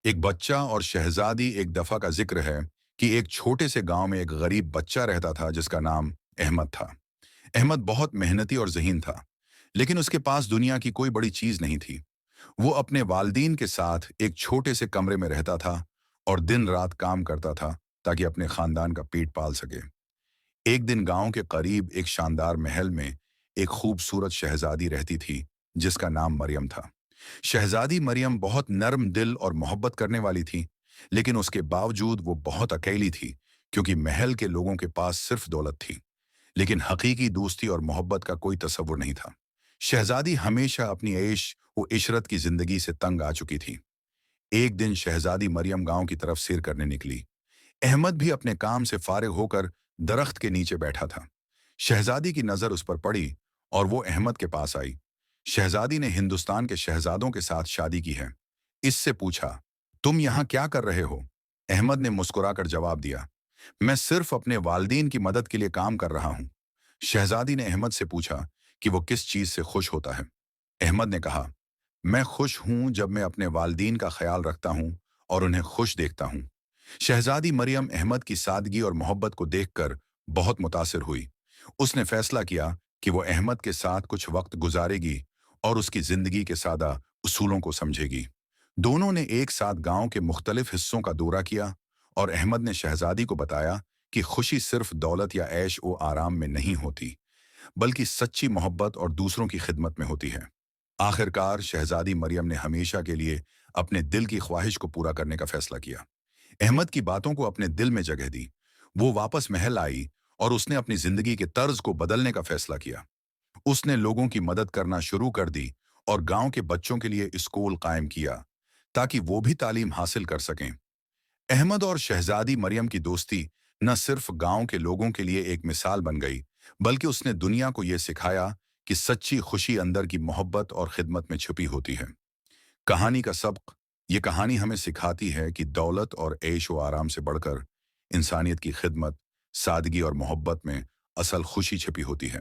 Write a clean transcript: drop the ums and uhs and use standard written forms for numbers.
ایک بچہ اور شہزادی ایک دفعہ کا ذکر ہے کہ ایک چھوٹے سے گاؤں میں ایک غریب بچہ رہتا تھا جس کا نام احمد تھا۔ احمد بہت محنتی اور ذہین تھا، لیکن اس کے پاس دنیا کی کوئی بڑی چیز نہیں تھی۔ وہ اپنے والدین کے ساتھ ایک چھوٹے سے کمرے میں رہتا تھا اور دن رات کام کرتا تھا تاکہ اپنے خاندان کا پیٹ پال سکے۔ ایک دن گاؤں کے قریب ایک شاندار محل میں ایک خوبصورت شہزادی رہتی تھی جس کا نام مریم تھا۔ شہزادی مریم بہت نرم دل اور محبت کرنے والی تھی، لیکن اس کے باوجود وہ بہت اکیلی تھی کیونکہ محل کے لوگوں کے پاس صرف دولت تھی، لیکن حقیقی دوستی اور محبت کا کوئی تصور نہیں تھا۔ شہزادی ہمیشہ اپنی عیش و عشرت کی زندگی سے تنگ آ چکی تھی۔ ایک دن شہزادی مریم گاؤں کی طرف سیر کرنے نکلی۔ احمد بھی اپنے کام سے فارغ ہو کر درخت کے نیچے بیٹھا تھا۔ شہزادی کی نظر اس پر پڑی اور وہ احمد کے پاس آئی۔ شہزادی نے ہندوستان کے شہزادوں کے ساتھ شادی کی ہے۔ اس سے پوچھا، تم یہاں کیا کر رہے ہو؟ احمد نے مسکرا کر جواب دیا، میں صرف اپنے والدین کی مدد کے لیے کام کر رہا ہوں۔ شہزادی نے احمد سے پوچھا کہ وہ کس چیز سے خوش ہوتا ہے۔ احمد نے کہا، میں خوش ہوں جب میں اپنے والدین کا خیال رکھتا ہوں اور انہیں خوش دیکھتا ہوں۔ شہزادی مریم احمد کی سادگی اور محبت کو دیکھ کر بہت متاثر ہوئی۔ اس نے فیصلہ کیا کہ وہ احمد کے ساتھ کچھ وقت گزارے گی اور اس کی زندگی کے سادہ اصولوں کو سمجھے گی۔ دونوں نے ایک ساتھ گاؤں کے مختلف حصوں کا دورہ کیا اور احمد نے شہزادی کو بتایا کہ خوشی صرف دولت یا عیش و آرام میں نہیں ہوتی، بلکہ سچی محبت اور دوسروں کی خدمت میں ہوتی ہے۔ آخرکار شہزادی مریم نے ہمیشہ کے لیے اپنے دل کی خواہش کو پورا کرنے کا فیصلہ کیا۔ احمد کی باتوں کو اپنے دل میں جگہ دی۔ وہ واپس محل آئی اور اس نے اپنی زندگی کے طرز کو بدلنے کا فیصلہ کیا۔ اس نے لوگوں کی مدد کرنا شروع کر دی اور گاؤں کے بچوں کے لیے اسکول قائم کیا تاکہ وہ بھی تعلیم حاصل کر سکیں۔ احمد اور شہزادی مریم کی دوستی نہ صرف گاؤں کے لوگوں کے لیے ایک مثال بن گئی، بلکہ اس نے دنیا کو یہ سکھایا کہ سچی خوشی اندر کی محبت اور خدمت میں چھپی ہوتی ہے۔ کہانی کا سبق: یہ کہانی ہمیں سکھاتی ہے کہ دولت اور عیش و آرام سے بڑھ کر انسانیت کی خدمت، سادگی اور محبت میں اصل خوشی چھپی ہوتی ہے۔